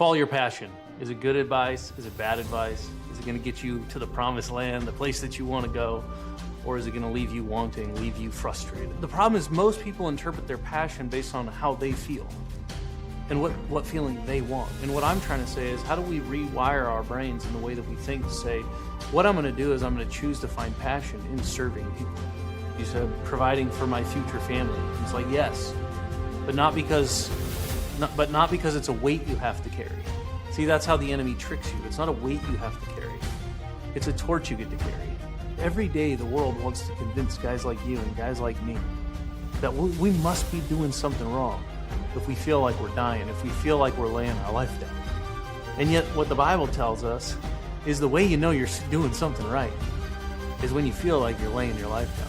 follow your passion. Is it good advice? Is it bad advice? Is it going to get you to the promised land, the place that you want to go? Or is it going to leave you wanting, leave you frustrated? The problem is most people interpret their passion based on how they feel and what feeling they want. And what I'm trying to say is, how do we rewire our brains in the way that we think to say, what I'm going to do is I'm going to choose to find passion in serving people. You said providing for my future family. It's like, yes, but not because it's a weight you have to carry. See, that's how the enemy tricks you. It's not a weight you have to carry. It's a torch you get to carry. Every day the world wants to convince guys like you and guys like me that we must be doing something wrong if we feel like we're dying, if we feel like we're laying our life down. And yet what the Bible tells us is the way you know you're doing something right is when you feel like you're laying your life down.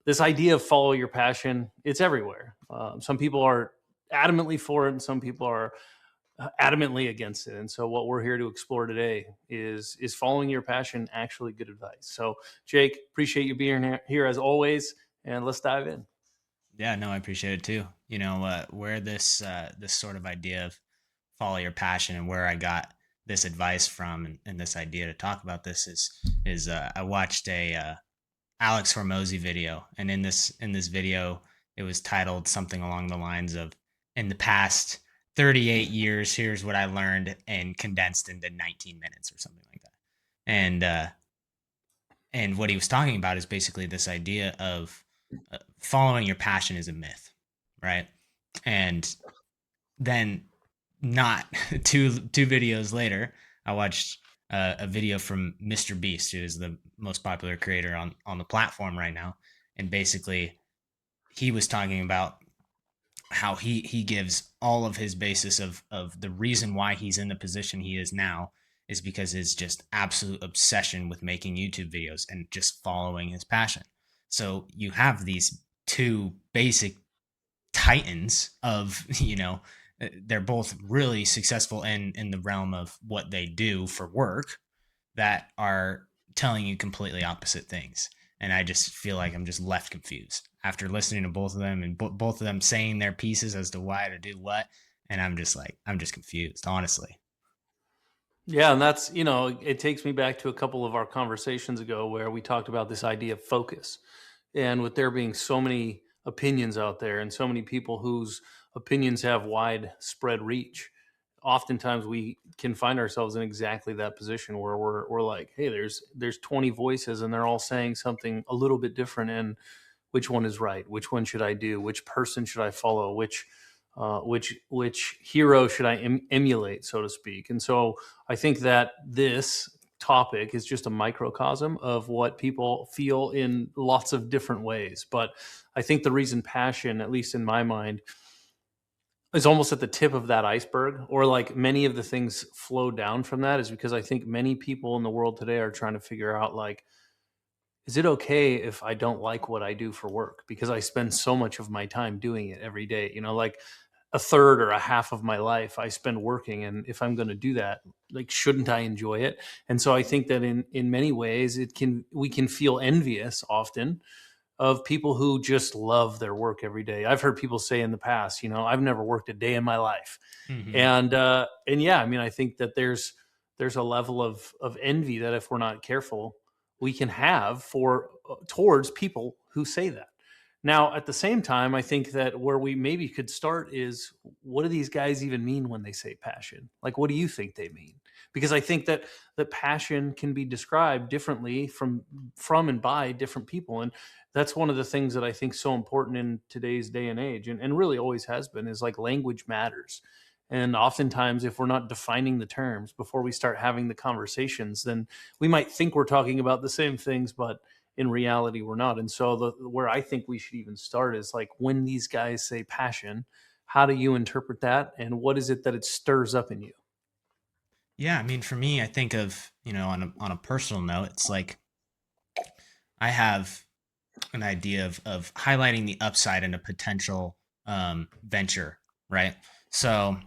This idea of follow your passion, it's everywhere. Some people are adamantly for it and some people are adamantly against it. And so what we're here to explore today is following your passion actually good advice? So Jake, appreciate you being here as always, and let's dive in. Yeah, no, I appreciate it too. Where this sort of idea of follow your passion and where I got this advice from and this idea to talk about this is I watched a Alex Hormozi video, and in this video it was titled something along the lines of, in the past 38 years, here's what I learned and condensed into 19 minutes or something like that. And what he was talking about is basically this idea of following your passion is a myth, right? And then not two videos later, I watched a video from MrBeast, who is the most popular creator on the platform right now. And basically he was talking about how he gives all of his basis of the reason why he's in the position he is now is because his just absolute obsession with making YouTube videos and just following his passion. So you have these two basic titans of, they're both really successful in the realm of what they do for work that are telling you completely opposite things. And I just feel like I'm just left confused after listening to both of them and both of them saying their pieces as to why to do what. And I'm just confused, honestly. Yeah, and that's, it takes me back to a couple of our conversations ago where we talked about this idea of focus. And with there being so many opinions out there and so many people whose opinions have widespread reach, oftentimes we can find ourselves in exactly that position where we're like, hey, there's 20 voices and they're all saying something a little bit different, and which one is right? Which one should I do? Which person should I follow? Which hero should I emulate, so to speak? And so I think that this topic is just a microcosm of what people feel in lots of different ways. But I think the reason passion, at least in my mind, is almost at the tip of that iceberg, or like many of the things flow down from that, is because I think many people in the world today are trying to figure out, like, is it okay if I don't like what I do for work? Because I spend so much of my time doing it every day, like a third or a half of my life I spend working. And if I'm going to do that, like, shouldn't I enjoy it? And so I think that in many ways we can feel envious often of people who just love their work every day. I've heard people say in the past, I've never worked a day in my life. Mm-hmm. And yeah, I mean, I think that there's a level of envy that if we're not careful, we can have towards people who say that. Now, at the same time, I think that where we maybe could start is, what do these guys even mean when they say passion? Like, what do you think they mean? Because I think that passion can be described differently from and by different people. And that's one of the things that I think is so important in today's day and age, and really always has been, is like language matters. And oftentimes, if we're not defining the terms before we start having the conversations, then we might think we're talking about the same things, but in reality, we're not. And so where I think we should even start is, like, when these guys say passion, how do you interpret that? And what is it that it stirs up in you? Yeah, I mean, for me, I think of, on a personal note, it's like I have an idea of highlighting the upside in a potential venture, right? So,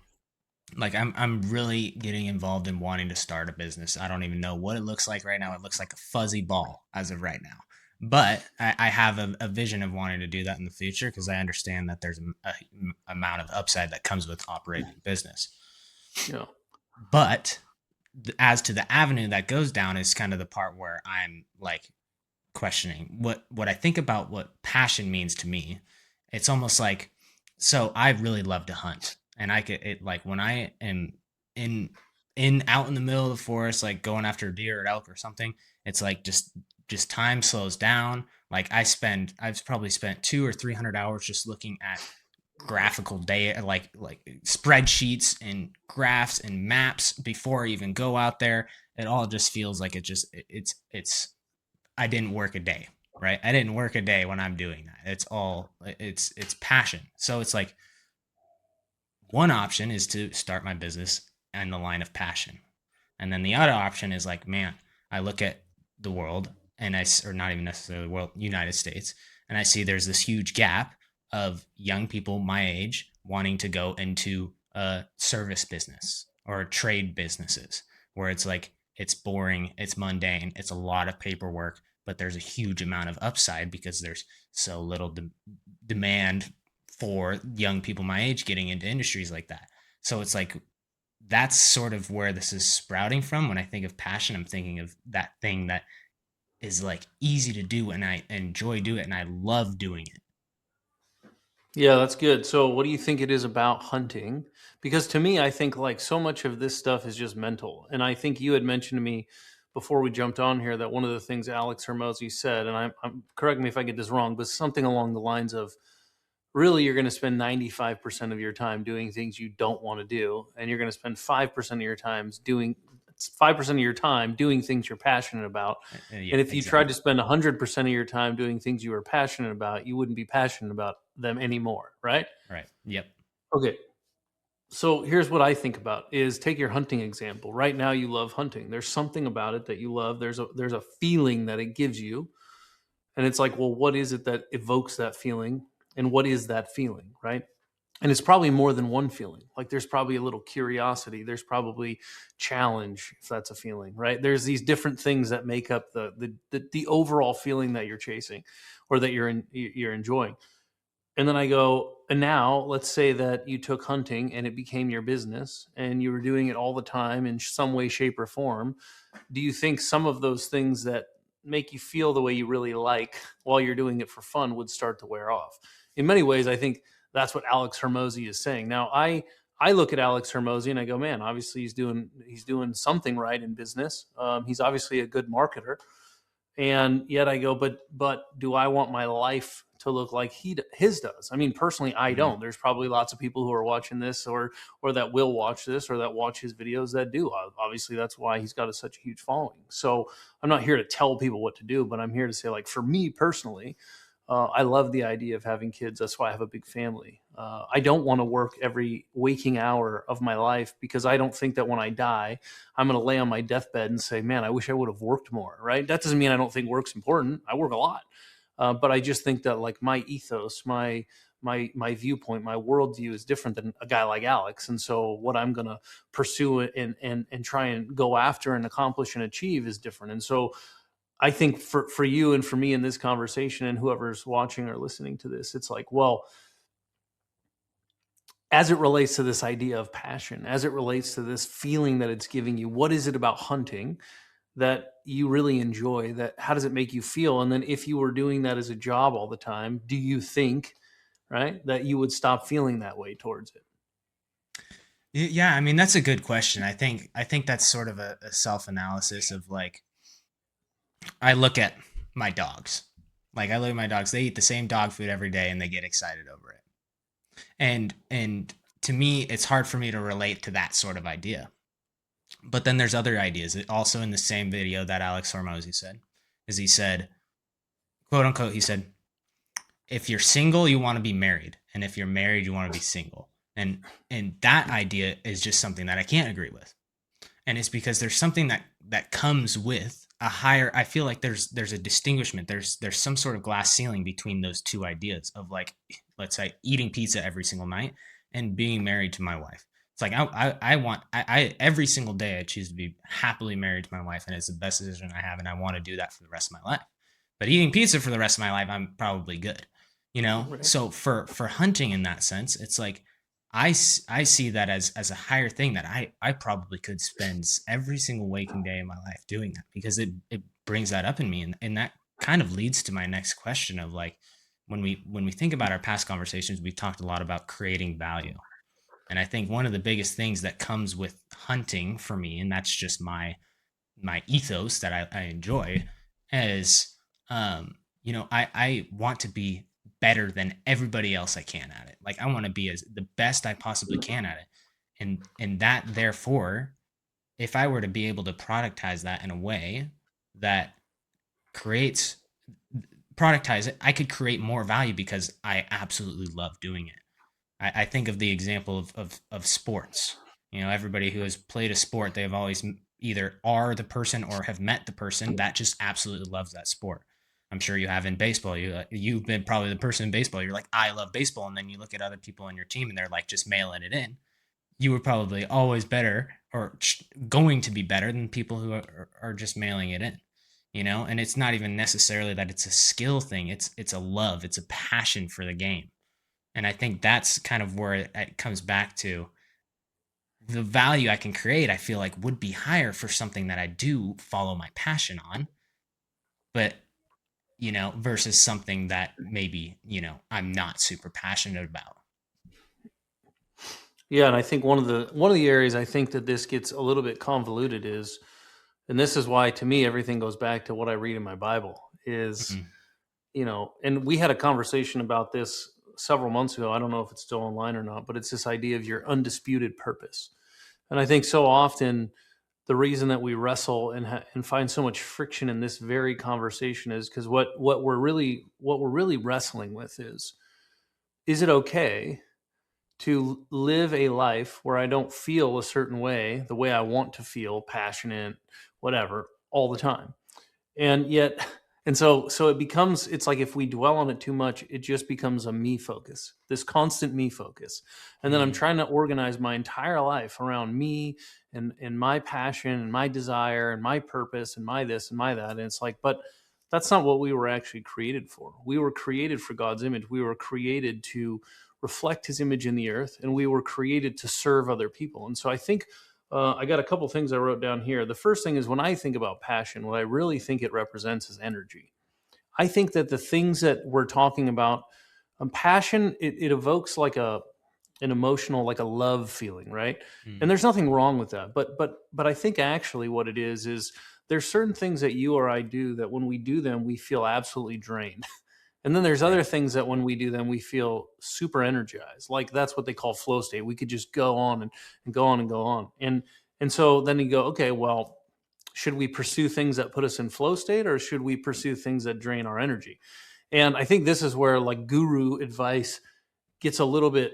like, I'm really getting involved in wanting to start a business. I don't even know what it looks like right now. It looks like a fuzzy ball as of right now. But I have a vision of wanting to do that in the future because I understand that there's a amount of upside that comes with operating a business. Yeah. But as to the avenue that goes down is kind of the part where I'm like questioning what I think about what passion means to me. It's almost like, so I really love to hunt, and I get it like when I am in out in the middle of the forest, like going after a deer or elk or something. It's like just time slows down. Like I've probably spent 200 or 300 hours just looking at graphical data, like spreadsheets and graphs and maps before I even go out there. It all just feels like it's I didn't work a day, right? I didn't work a day when I'm doing that. It's passion. So it's like one option is to start my business in the line of passion. And then the other option is like, man, I look at the world and or not even necessarily the world, United States, and I see there's this huge gap of young people my age wanting to go into a service business or trade businesses where it's like, it's boring, it's mundane, it's a lot of paperwork, but there's a huge amount of upside because there's so little demand for young people my age getting into industries like that. So it's like that's sort of where this is sprouting from. When I think of passion, I'm thinking of that thing that is like easy to do and I enjoy doing it and I love doing it. Yeah, that's good. So, what do you think it is about hunting? Because to me, I think like so much of this stuff is just mental. And I think you had mentioned to me before we jumped on here that one of the things Alex Hermosi said, and I'm correct me if I get this wrong, but something along the lines of really you're going to spend 95% of your time doing things you don't want to do, and you're going to spend 5% of your time doing 5% of your time doing things you're passionate about. Yeah, And if you tried to exactly. spend 100% of your time doing things you were passionate about, you wouldn't be passionate about them anymore, right? Right. Yep. Okay. So here's what I think about is take your hunting example. Right now you love hunting. There's something about it that you love. There's a feeling that it gives you. And it's like, well, what is it that evokes that feeling? And what is that feeling, right? And it's probably more than one feeling. Like there's probably a little curiosity, there's probably challenge, if that's a feeling, right? There's these different things that make up the overall feeling that you're chasing or that you're enjoying. And then I go, and now let's say that you took hunting and it became your business and you were doing it all the time in some way, shape, or form. Do you think some of those things that make you feel the way you really like while you're doing it for fun would start to wear off? In many ways, I think that's what Alex Hermosi is saying. Now, I look at Alex Hermosi and I go, man, obviously he's doing something right in business. He's obviously a good marketer, and yet I go, but do I want my life to look like his does? I mean, personally, I Mm-hmm. don't. There's probably lots of people who are watching this or that will watch this or that watch his videos that do. Obviously, that's why he's got such a huge following. So I'm not here to tell people what to do, but I'm here to say, like, for me personally, I love the idea of having kids. That's why I have a big family. I don't want to work every waking hour of my life because I don't think that when I die, I'm going to lay on my deathbed and say, man, I wish I would have worked more, right? That doesn't mean I don't think work's important. I work a lot. But I just think that like my ethos, my viewpoint, my worldview is different than a guy like Alex. And so what I'm going to pursue and try and go after and accomplish and achieve is different. And so I think for you and for me in this conversation and whoever's watching or listening to this, it's like, well, as it relates to this idea of passion, as it relates to this feeling that it's giving you, what is it about hunting that you really enjoy? That how does it make you feel? And then if you were doing that as a job all the time, do you think, right, that you would stop feeling that way towards it? Yeah, I mean that's a good question. I think that's sort of a self analysis of like I look at my dogs. Like I look at my dogs, they eat the same dog food every day and they get excited over it. And to me, it's hard for me to relate to that sort of idea. But then there's other ideas. Also in the same video that Alex Hormozi said, is he said, quote unquote, he said, if you're single, you want to be married, and if you're married, you want to be single. And that idea is just something that I can't agree with. And it's because there's something that comes with a higher. I feel like there's a distinguishment. There's some sort of glass ceiling between those two ideas of like, let's say, eating pizza every single night and being married to my wife. It's like I want every single day I choose to be happily married to my wife, and it's the best decision I have, and I want to do that for the rest of my life. but eating pizza for the rest of my life, I'm probably good, you know? Right. So for hunting in that sense, it's like I see that as a higher thing that I probably could spend every single waking day of my life doing that, because it brings that up in me, and that kind of leads to my next question of like, when we think about our past conversations, we've talked a lot about creating value. And I think one of the biggest things that comes with hunting for me, and that's just my ethos that I enjoy, is I want to be better than everybody else I can at it. Like I want to be as the best I possibly can at it. And that therefore, if I were to be able to productize that in a way that creates productize it, I could create more value because I absolutely love doing it. I think of the example of sports. You know, everybody who has played a sport, they have always either are the person or have met the person that just absolutely loves that sport. I'm sure you have in baseball. You've been probably the person in baseball. You're like, I love baseball, and then you look at other people on your team, and they're like just mailing it in. You were probably always better or going to be better than people who are just mailing it in. You know, and it's not even necessarily that it's a skill thing. It's a love. It's a passion for the game. And I think that's kind of where it comes back to the value I can create. I feel like would be higher for something that I do follow my passion on, but versus something that maybe, I'm not super passionate about. Yeah, and I think one of the areas I think that this gets a little bit convoluted is, and this is why to me everything goes back to what I read in my Bible is, Mhm. and we had a conversation about this several months ago. I don't know if it's still online or not, but it's this idea of your undisputed purpose. And I think so often the reason that we wrestle and find so much friction in this very conversation is because what we're really wrestling with is it okay to live a life where I don't feel a certain way, the way I want to feel, passionate, whatever, all the time. And yet, and so it becomes, it's like if we dwell on it too much, it just becomes a me focus, this constant me focus. And then I'm Mhm. trying to organize my entire life around me and my passion and my desire and my purpose and my this and my that. And it's like, but that's not what we were actually created for. We were created for God's image. We were created to reflect his image in the earth, and we were created to serve other people. And so I think I got a couple things I wrote down here. The first thing is when I think about passion, what I really think it represents is energy. I think that the things that we're talking about, passion, it evokes like an emotional, like a love feeling, right? And Mhm. there's nothing wrong with that. But I think actually what it is there's certain things that you or I do that when we do them, we feel absolutely drained. And then there's other Right. things that when we do them, we feel super energized. Like that's what they call flow state. We could just go on and go on and go on. And so then you go, okay, well, should we pursue things that put us in flow state or should we pursue things that drain our energy? And I think this is where like guru advice gets a little bit,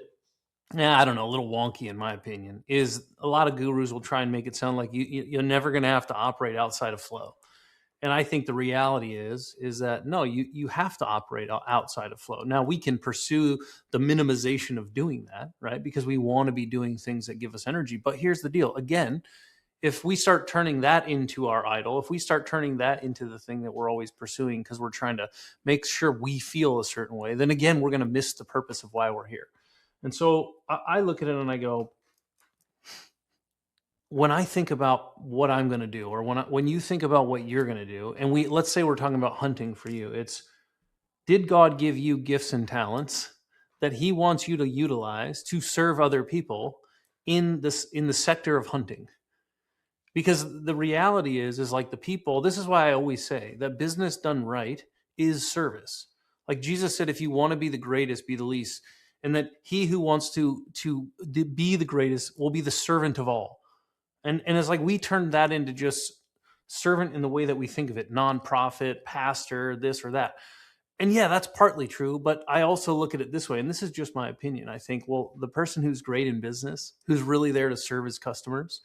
I don't know, a little wonky in my opinion. Is a lot of gurus will try and make it sound like you're never going to have to operate outside of flow. And I think the reality is that no, you have to operate outside of flow. Now we can pursue the minimization of doing that, right? Because we want to be doing things that give us energy. But here's the deal. Again, if we start turning that into our idol, if we start turning that into the thing that we're always pursuing because we're trying to make sure we feel a certain way, then again, we're going to miss the purpose of why we're here. And so I look at it and I go, when I think about what I'm going to do, or when you think about what you're going to do, and let's say we're talking about hunting for you, it's did God give you gifts and talents that He wants you to utilize to serve other people in the sector of hunting? Because the reality is like the people. This is why I always say that business done right is service. Like Jesus said, if you want to be the greatest, be the least, and that he who wants to be the greatest will be the servant of all. And it's like we turned that into just servant in the way that we think of it, nonprofit, pastor, this or that. And yeah, that's partly true, but I also look at it this way, and this is just my opinion. I think, well, the person who's great in business, who's really there to serve his customers,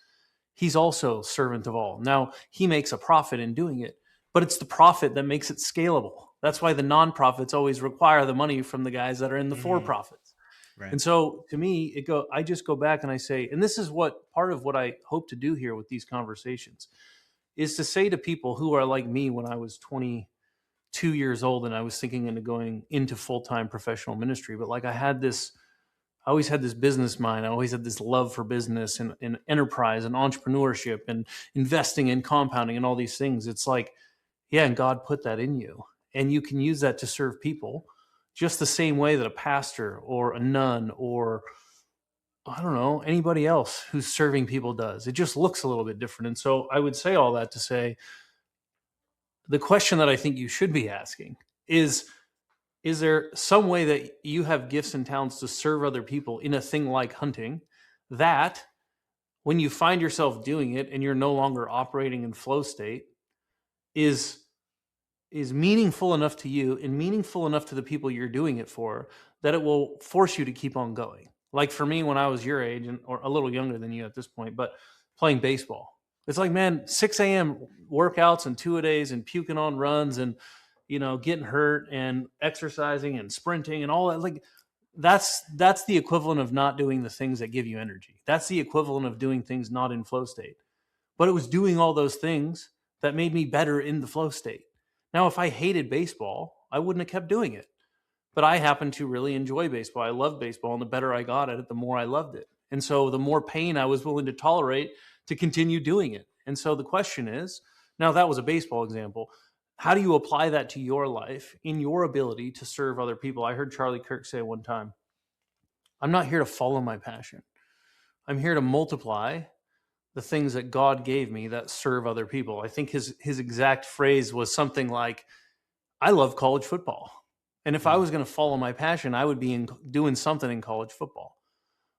he's also servant of all. Now, he makes a profit in doing it, but it's the profit that makes it scalable. That's why the nonprofits always require the money from the guys that are in the for Mhm. profits. Right. And so to me, I just go back and I say, and this is what part of what I hope to do here with these conversations is to say to people who are like me when I was 22 2 years old and I was thinking into going into full-time professional ministry. But like I always had this business mind. I always had this love for business and enterprise and entrepreneurship and investing and compounding and all these things. It's like, yeah, and God put that in you. And you can use that to serve people just the same way that a pastor or a nun or I don't know, anybody else who's serving people does. It just looks a little bit different. And so I would say all that to say the question that I think you should be asking is there some way that you have gifts and talents to serve other people in a thing like hunting that when you find yourself doing it and you're no longer operating in flow state is meaningful enough to you and meaningful enough to the people you're doing it for that it will force you to keep on going. Like for me, when I was your age and or a little younger than you at this point, but playing baseball, it's like, man, 6 a.m. workouts and 2-a-days and puking on runs and, getting hurt and exercising and sprinting and all that. Like that's the equivalent of not doing the things that give you energy. That's the equivalent of doing things not in flow state. But it was doing all those things that made me better in the flow state. Now, if I hated baseball, I wouldn't have kept doing it. But I happen to really enjoy baseball. I love baseball, and the better I got at it, the more I loved it. And so the more pain I was willing to tolerate to continue doing it. And so the question is, now that was a baseball example. How do you apply that to your life in your ability to serve other people? I heard Charlie Kirk say one time, I'm not here to follow my passion. I'm here to multiply the things that God gave me that serve other people. I think his exact phrase was something like, I love college football. And if I was going to follow my passion, I would be doing something in college football.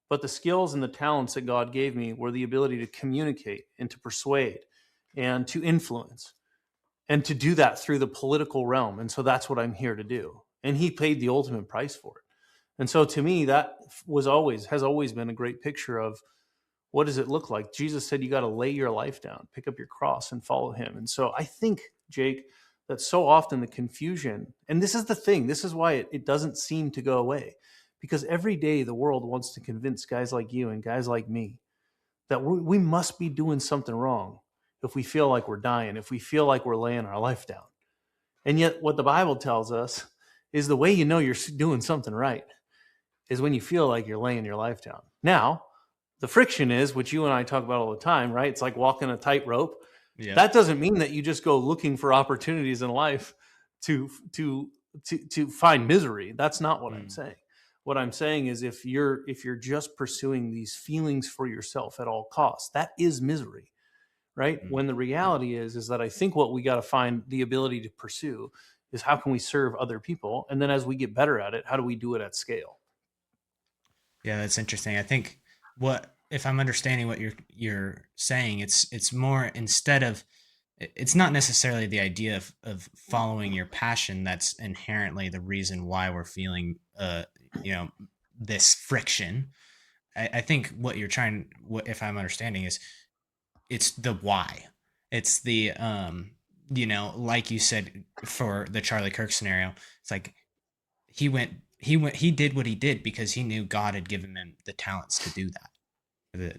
But the skills and the talents that God gave me were the ability to communicate and to persuade and to influence and to do that through the political realm. And so that's what I'm here to do. And he paid the ultimate price for it. And so to me, that has always been a great picture of what does it look like? Jesus said you got to lay your life down, pick up your cross and follow him. And so I think, Jake, that so often the confusion, and this is the thing, this is why it doesn't seem to go away, because every day the world wants to convince guys like you and guys like me that we must be doing something wrong if we feel like we're dying, if we feel like we're laying our life down. And yet what the Bible tells us is the way you know you're doing something right is when you feel like you're laying your life down. Now, the friction is, which you and I talk about all the time, right? It's like walking a tightrope. Yeah. That doesn't mean that you just go looking for opportunities in life to find misery. That's not what I'm saying. What I'm saying is if you're just pursuing these feelings for yourself at all costs, that is misery, right? When the reality is that I think what we got to find the ability to pursue is how can we serve other people? And then as we get better at it, how do we do it at scale? Yeah, that's interesting. I think if I'm understanding what you're saying, it's more instead of, it's not necessarily the idea of following your passion that's inherently the reason why we're feeling this friction. I think what if I'm understanding is it's the why. It's the like you said for the Charlie Kirk scenario, it's like he did what he did because he knew God had given him the talents to do that.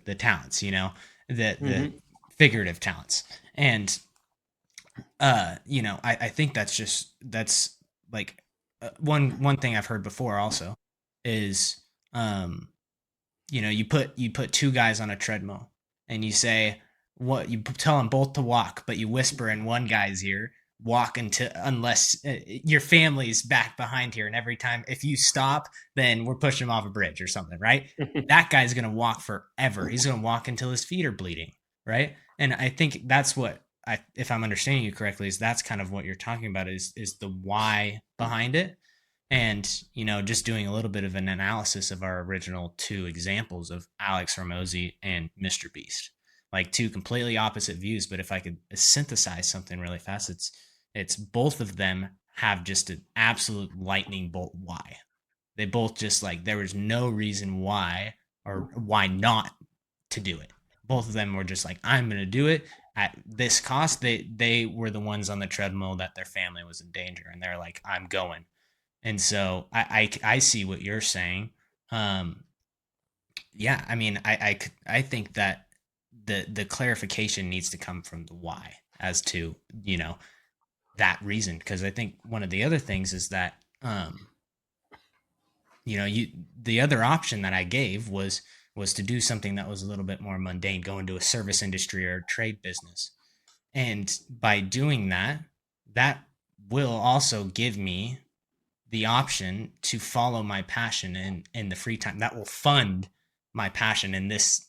The talents, the figurative talents. And I think that's like one thing I've heard before also is you put two guys on a treadmill and you say you tell them both to walk, but you whisper in one guy's ear, walk unless your family's back behind here, and every time if you stop, then we're pushing him off a bridge or something, right? That guy's gonna walk forever. He's gonna walk until his feet are bleeding, right? And I think that's what if I'm understanding you correctly, is that's kind of what you're talking about is the why behind it. And just doing a little bit of an analysis of our original two examples of Alex Hormozi and MrBeast, like two completely opposite views. But if I could synthesize something really fast, it's both of them have just an absolute lightning bolt why. They both just like, there was no reason why or why not to do it. Both of them were just like, I'm going to do it at this cost. They were the ones on the treadmill that their family was in danger, and they're like, I'm going. And so I see what you're saying. Yeah, I mean, I think that the clarification needs to come from the why as to, that reason. Because I think one of the other things is that, the other option that I gave was to do something that was a little bit more mundane, go into a service industry or a trade business. And by doing that, that will also give me the option to follow my passion in the free time. That will fund my passion in this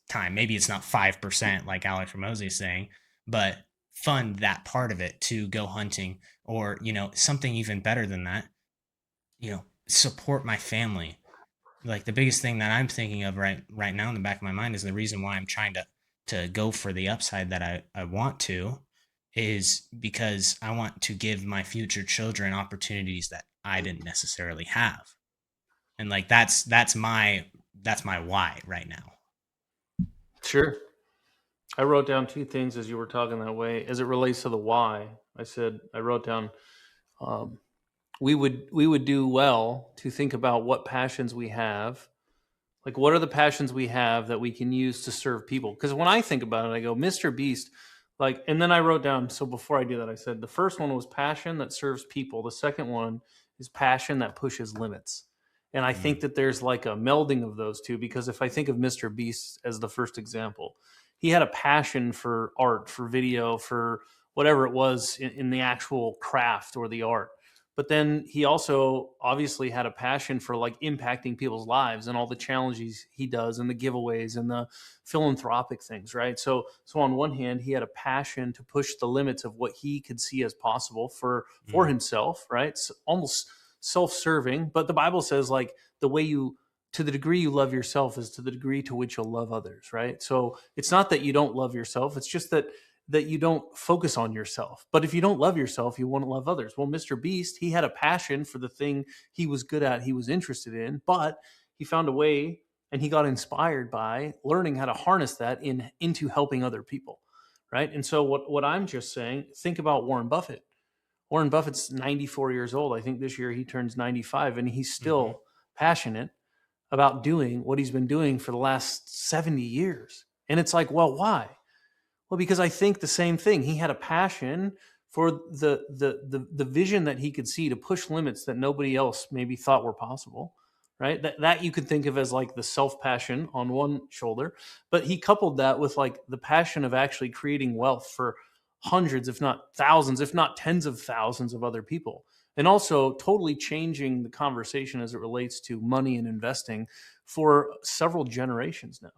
time. Maybe it's not 5% like Alex Hormozi is saying, but fund that part of it to go hunting, or something even better than that, support my family. Like, the biggest thing that I'm thinking of right now in the back of my mind is the reason why I'm trying to go for the upside that I want to, is because I want to give my future children opportunities that I didn't necessarily have. And like, that's my why right now. Sure. I wrote down two things as you were talking that way. As it relates to the why, I wrote down, um, we would do well to think about what passions we have. Like, what are the passions we have that we can use to serve people? Because when I think about it, I go, Mr. Beast, like, and then I wrote down, so before I do that, I said the first one was passion that serves people. The second one is passion that pushes limits. And I think Mm, that there's like a melding of those two, because if I think of Mr. Beast as the first example, he had a passion for art, for video, for whatever it was in the actual craft or the art. But then he also obviously had a passion for like impacting people's lives and all the challenges he does and the giveaways and the philanthropic things, right? So on one hand, he had a passion to push the limits of what he could see as possible for mm, himself, right? It's almost self-serving, but the Bible says like the way you to the degree you love yourself is to the degree to which you'll love others, right? So it's not that you don't love yourself, it's just that you don't focus on yourself. But if you don't love yourself, you won't love others. Well, Mr. Beast, he had a passion for the thing he was good at, he was interested in, but he found a way and he got inspired by learning how to harness that into helping other people, right? And so what I'm just saying, think about Warren Buffett. Warren Buffett's 94 years old. I think this year he turns 95, and he's mhm. still passionate about doing what he's been doing for the last 70 years. And it's like, well, why? Well, because I think the same thing. He had a passion for the vision that he could see to push limits that nobody else maybe thought were possible. Right. That you could think of as like the self passion on one shoulder, but he coupled that with like the passion of actually creating wealth for hundreds, if not thousands, if not tens of thousands of other people. And also totally changing the conversation as it relates to money and investing for several generations now.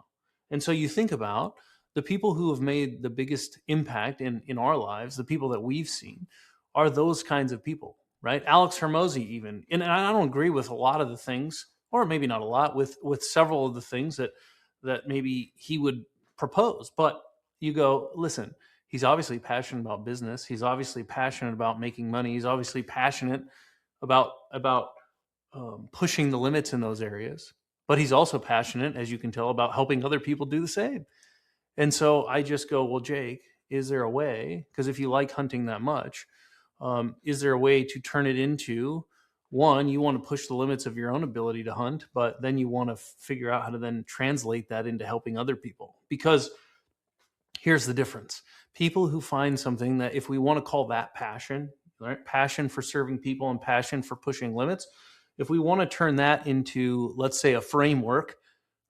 And so you think about the people who have made the biggest impact in our lives, the people that we've seen, are those kinds of people, right? Alex Hermosi, even, and I don't agree with a lot of the things, or maybe not a lot, with several of the things that maybe he would propose. But you go, listen, he's obviously passionate about business. He's obviously passionate about making money. He's obviously passionate about pushing the limits in those areas. But he's also passionate, as you can tell, about helping other people do the same. And so I just go, well, Jake, is there a way? Because if you like hunting that much, is there a way to turn it into one, you want to push the limits of your own ability to hunt, but then you want to figure out how to then translate that into helping other people? Because here's the difference. People who find something that, if we want to call that passion, right? Passion for serving people and passion for pushing limits, if we want to turn that into, let's say, a framework,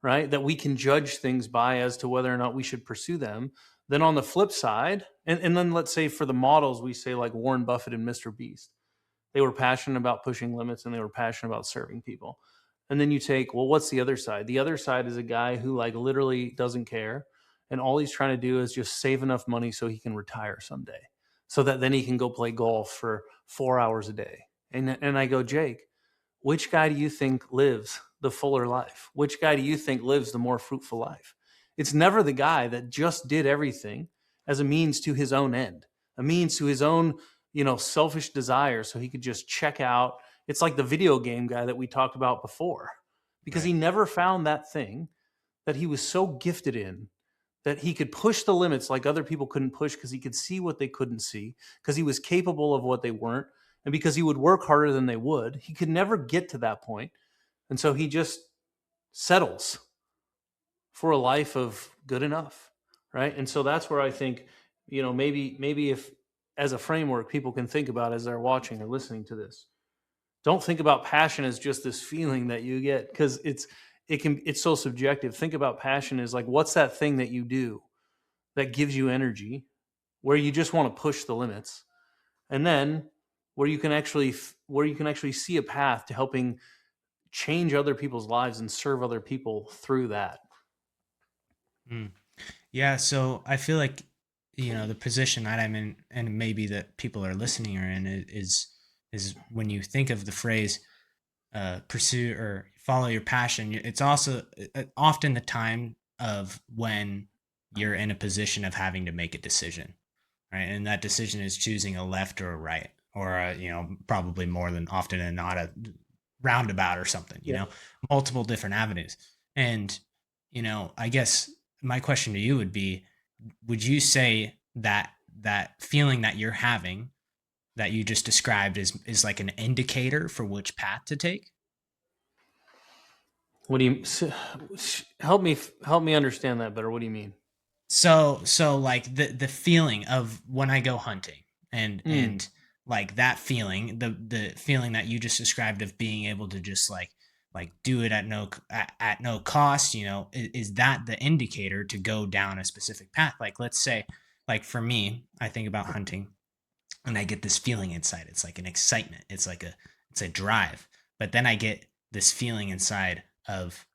right, that we can judge things by as to whether or not we should pursue them, then on the flip side, and then let's say for the models, we say like Warren Buffett and Mr. Beast, they were passionate about pushing limits and they were passionate about serving people. And then you take, well, what's the other side? The other side is a guy who like literally doesn't care. And all he's trying to do is just save enough money so he can retire someday, so that then he can go play golf for 4 hours a day. And I go, Jake, which guy do you think lives the fuller life? Which guy do you think lives the more fruitful life? It's never the guy that just did everything as a means to his own end, a means to his own, selfish desire so he could just check out. It's like the video game guy that we talked about before, because he Right. never found that thing that he was so gifted in, that he could push the limits like other people couldn't push, because he could see what they couldn't see, because he was capable of what they weren't, and because he would work harder than they would. He could never get to that point. And so he just settles for a life of good enough, right? And so that's where I think, maybe if as a framework people can think about as they're watching or listening to this. Don't think about passion as just this feeling that you get, because it's so subjective. Think about passion as like, what's that thing that you do that gives you energy, where you just want to push the limits, and then where you can actually see a path to helping change other people's lives and serve other people through that. Mm. Yeah, so I feel like, the position that I'm in, and maybe that people are listening are in, is when you think of the phrase pursue or follow your passion. It's also often the time of when you're in a position of having to make a decision, right? And that decision is choosing a left or a right, or probably more than often than not a roundabout or something. Yeah. Multiple different avenues. And I guess my question to you would be: would you say that that feeling that you're having, that you just described, is like an indicator for which path to take? What do you help me understand that better? What do you mean? So like the feeling of when I go hunting, Mm. and like that feeling, the feeling that you just described of being able to just like do it at no cost, is that the indicator to go down a specific path? Like, let's say, like for me, I think about hunting and I get this feeling inside. It's like an excitement. It's a drive. But then I get this feeling inside of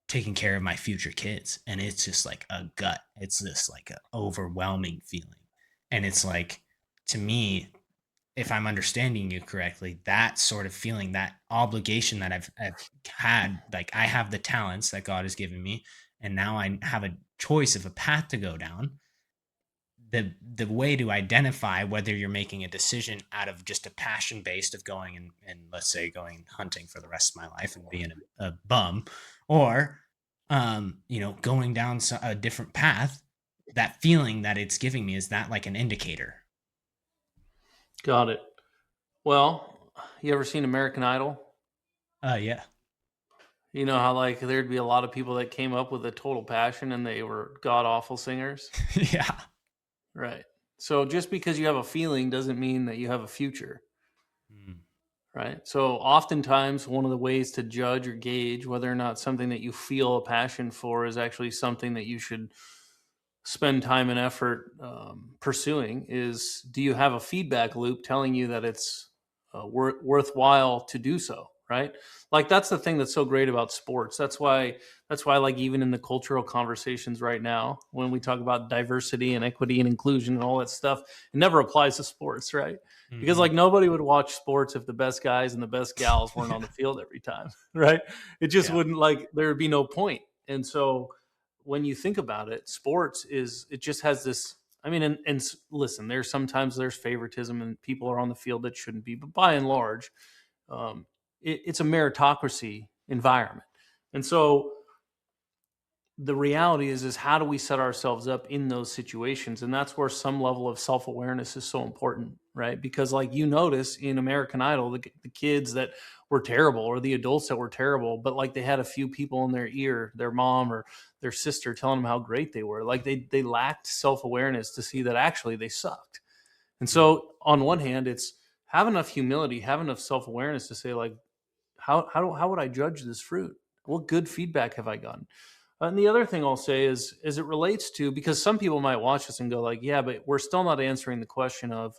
taking care of my future kids, and it's just like a gut. It's this like an overwhelming feeling. And it's like, to me, if I'm understanding you correctly, that sort of feeling, that obligation that I've had, like I have the talents that God has given me, and now I have a choice of a path to go down. The way to identify whether you're making a decision out of just a passion based of going and let's say going hunting for the rest of my life and being a bum, or going down a different path, that feeling that it's giving me, is that like an indicator? Got it. Well, you ever seen American Idol? Yeah. You know how like there'd be a lot of people that came up with a total passion and they were god awful singers? Yeah. Right. So just because you have a feeling doesn't mean that you have a future, Mm. right? So oftentimes one of the ways to judge or gauge whether or not something that you feel a passion for is actually something that you should spend time and effort pursuing is, do you have a feedback loop telling you that it's worthwhile to do so, right? Like that's the thing that's so great about sports. That's why like even in the cultural conversations right now, when we talk about diversity and equity and inclusion and all that stuff, it never applies to sports, right? Because Hmm. like nobody would watch sports if the best guys and the best gals weren't on the field every time, right? It just Yeah. wouldn't, like there would be no point. And so when you think about it, sports is, it just has this. I mean, and listen, there's favoritism and people are on the field that shouldn't be, but by and large, it's a meritocracy environment. And so the reality is how do we set ourselves up in those situations? And that's where some level of self-awareness is so important, right? Because like you notice in American Idol, the kids that were terrible or the adults that were terrible, but like they had a few people in their ear, their mom or their sister telling them how great they were. Like they lacked self-awareness to see that actually they sucked. And Mm. so on one hand, it's have enough humility, have enough self-awareness to say like, how would I judge this fruit? What good feedback have I gotten? And the other thing I'll say is, as it relates to, because some people might watch this and go like, yeah, but we're still not answering the question of,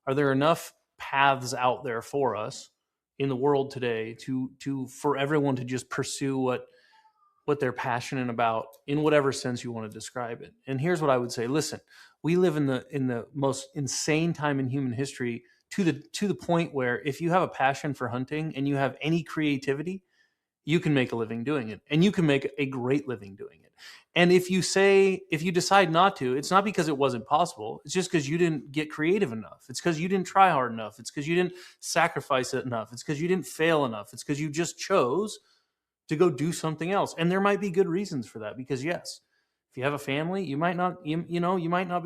are there enough paths out there for us in the world today to for everyone to just pursue what they're passionate about in whatever sense you want to describe it. And here's what I would say. Listen, we live in the most insane time in human history, to the point where if you have a passion for hunting and you have any creativity, you can make a living doing it, and you can make a great living doing it. And if you decide not to, it's not because it wasn't possible. It's just because you didn't get creative enough. It's because you didn't try hard enough. It's because you didn't sacrifice it enough. It's because you didn't fail enough. It's because you just chose to go do something else. And there might be good reasons for that, because yes, if you have a family, you might not be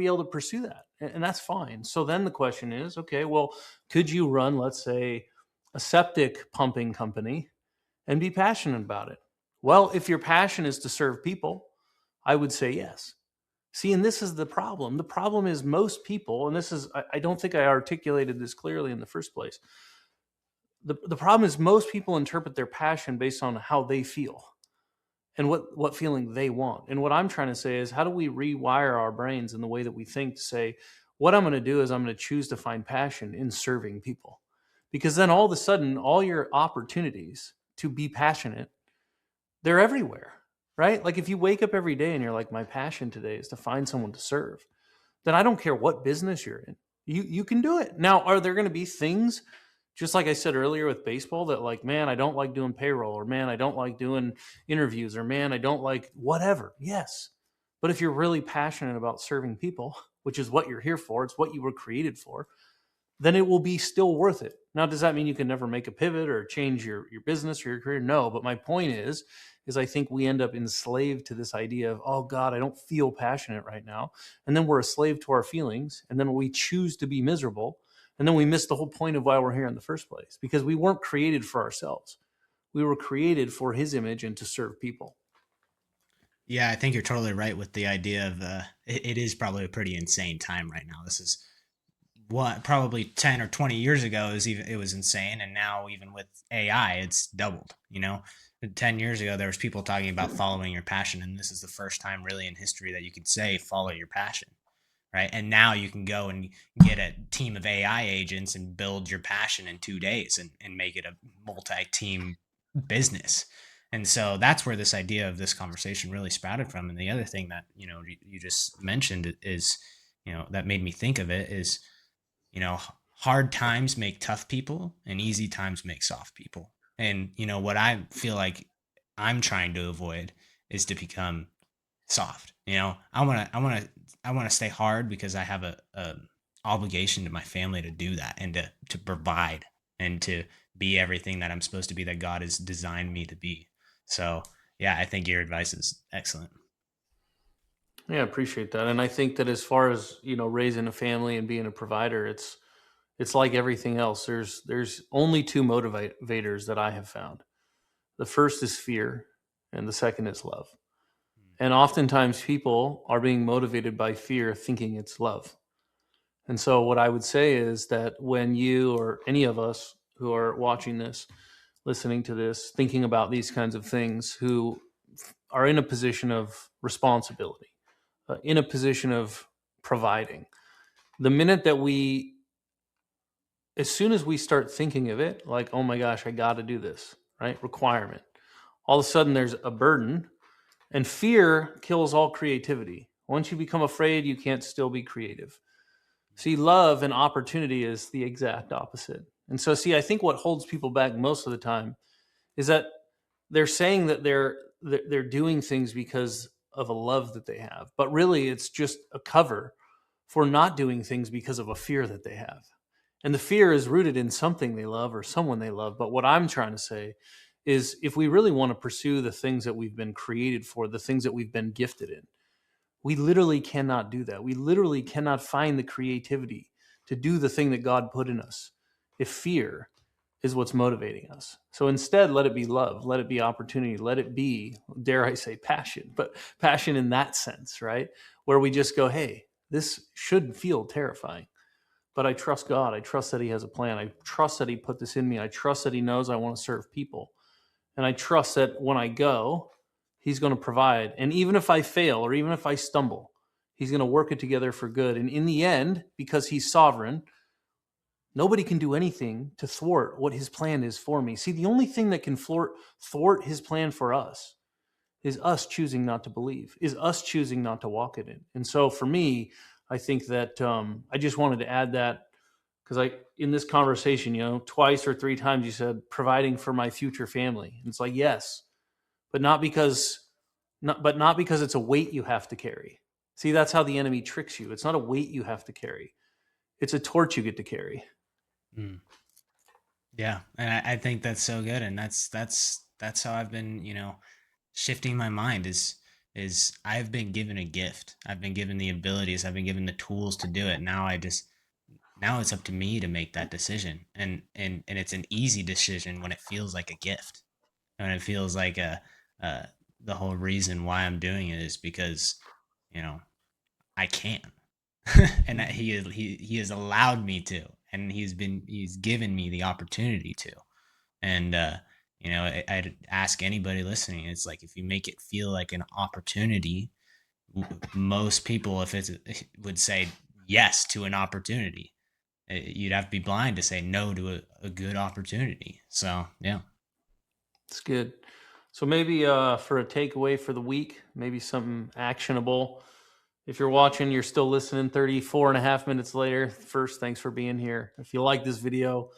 able to pursue that. And that's fine. So then the question is, okay, well, could you run, let's say, a septic pumping company and be passionate about it? Well, if your passion is to serve people, I would say yes. See, and this is the problem. The problem is most people, and this is, I don't think I articulated this clearly in the first place. The problem is most people interpret their passion based on how they feel and what feeling they want. And what I'm trying to say is, how do we rewire our brains in the way that we think to say, what I'm going to do is I'm going to choose to find passion in serving people. Because then all of a sudden, all your opportunities to be passionate, they're everywhere, right? Like if you wake up every day and you're like, my passion today is to find someone to serve, then I don't care what business you're in. You can do it. Now, are there going to be things, just like I said earlier with baseball, that like, man, I don't like doing payroll, or man, I don't like doing interviews, or man, I don't like whatever. Yes. But if you're really passionate about serving people, which is what you're here for, it's what you were created for, then it will be still worth it. Now, does that mean you can never make a pivot or change your business or your career? No. But my point is I think we end up enslaved to this idea of, oh God, I don't feel passionate right now. And then we're a slave to our feelings. And then we choose to be miserable. And then we miss the whole point of why we're here in the first place, because we weren't created for ourselves. We were created for his image and to serve people. Yeah, I think you're totally right with the idea of it is probably a pretty insane time right now. This is what probably 10 or 20 years ago it was insane, and now even with AI it's doubled. 10 years ago there was people talking about following your passion, and this is the first time really in history that you could say follow your passion, right? And now you can go and get a team of AI agents and build your passion in 2 days and make it a multi-team business. And so that's where this idea of this conversation really sprouted from. And the other thing that you just mentioned is, that made me think of it is, hard times make tough people and easy times make soft people. And what I feel like I'm trying to avoid is to become soft. I want to stay hard because I have a obligation to my family to do that, and to provide and to be everything that I'm supposed to be, that God has designed me to be. So yeah, I think your advice is excellent. Yeah, I appreciate that. And I think that as far as, raising a family and being a provider, it's like everything else. There's only two motivators that I have found. The first is fear, and the second is love. And oftentimes people are being motivated by fear, thinking it's love. And so, what I would say is that when you or any of us who are watching this, listening to this, thinking about these kinds of things, who are in a position of responsibility, in a position of providing, the minute that as soon as we start thinking of it like, oh my gosh, I got to do this, right? Requirement. All of a sudden, there's a burden, and fear kills all creativity. Once you become afraid, you can't still be creative. See, love and opportunity is the exact opposite. And so, see, I think what holds people back most of the time is that they're saying that they're doing things because of a love that they have, but really it's just a cover for not doing things because of a fear that they have. And the fear is rooted in something they love or someone they love. But what I'm trying to say is, if we really want to pursue the things that we've been created for, the things that we've been gifted in, we literally cannot do that. We literally cannot find the creativity to do the thing that God put in us if fear is what's motivating us. So instead, let it be love, let it be opportunity, let it be, dare I say, passion, but passion in that sense, right? Where we just go, hey, this should feel terrifying, but I trust God. I trust that He has a plan. I trust that He put this in me. I trust that He knows I want to serve people. And I trust that when I go, He's going to provide. And even if I fail or even if I stumble, He's going to work it together for good. And in the end, because He's sovereign, nobody can do anything to thwart what His plan is for me. See, the only thing that can thwart His plan for us is us choosing not to believe, is us choosing not to walk in it. And so for me, I think that I just wanted to add that, because in this conversation, twice or three times you said providing for my future family. And it's like, yes, but not because it's a weight you have to carry. See, that's how the enemy tricks you. It's not a weight you have to carry. It's a torch you get to carry. Mm. Yeah, and I think that's so good, and that's how I've been, shifting my mind is I've been given a gift. I've been given the abilities. I've been given the tools to do it. Now it's up to me to make that decision, and it's an easy decision when it feels like a gift, and it feels like a the whole reason why I'm doing it is because you know I can. And that he has allowed me to, and he's given me the opportunity to. And I'd ask anybody listening, it's like, if you make it feel like an opportunity, most people, if it's would say yes to an opportunity. You'd have to be blind to say no to a good opportunity. So yeah. It's good. So maybe for a takeaway for the week, maybe something actionable. If you're watching, you're still listening 34 and a half minutes later. First, thanks for being here. If you like this video,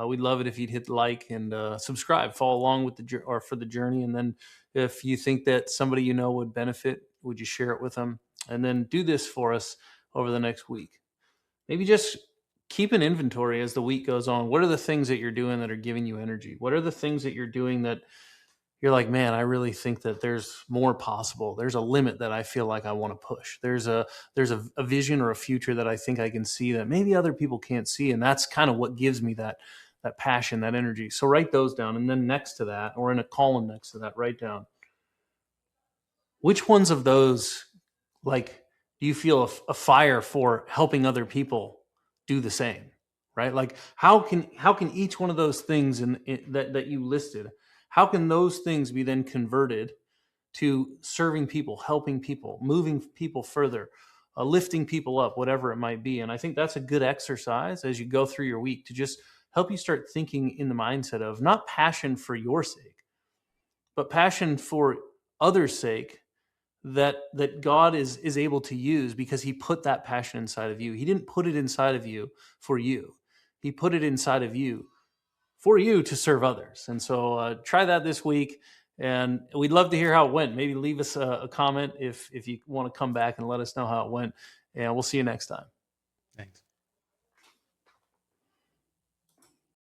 we'd love it if you'd hit like and subscribe, follow along with or for the journey. And then if you think that somebody you know would benefit, would you share it with them? And then do this for us over the next week. Maybe just keep an inventory as the week goes on. What are the things that you're doing that are giving you energy? What are the things that you're doing that you're like, man, I really think that there's more possible. There's a limit that I feel like I want to push. There's a vision or a future that I think I can see that maybe other people can't see. And that's kind of what gives me that passion, that energy. So write those down. And then next to that, or in a column next to that, write down which ones of those, like, do you feel a fire for helping other people do the same, right? Like how can each one of those things that you listed, how can those things be then converted to serving people, helping people, moving people further, lifting people up, whatever it might be? And I think that's a good exercise as you go through your week to just help you start thinking in the mindset of not passion for your sake, but passion for others' sake, that God is able to use because he put that passion inside of you. He didn't put it inside of you for you. He put it inside of you for you to serve others. And so try that this week. And we'd love to hear how it went. Maybe leave us a comment if you want to come back and let us know how it went. And we'll see you next time. Thanks.